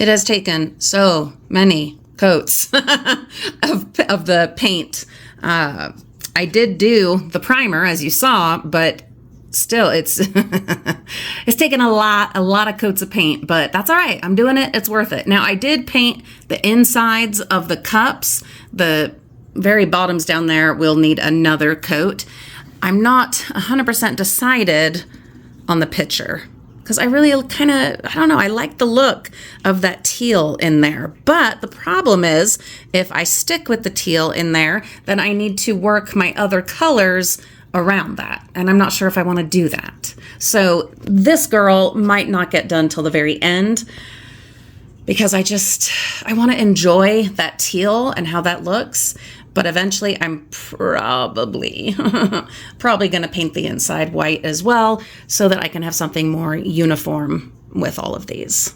It has taken so many coats of the paint. I did do the primer, as you saw, but still, it's it's taken a lot of coats of paint, but that's all right. I'm doing it. It's worth it. Now, I did paint the insides of the cups. The very bottoms down there will need another coat. I'm not 100% decided on the picture because I really kind of, I don't know, I like the look of that teal in there. But the problem is, if I stick with the teal in there, then I need to work my other colors around that. And I'm not sure if I want to do that. So this girl might not get done till the very end because I want to enjoy that teal and how that looks. But eventually I'm probably going to paint the inside white as well so that I can have something more uniform with all of these.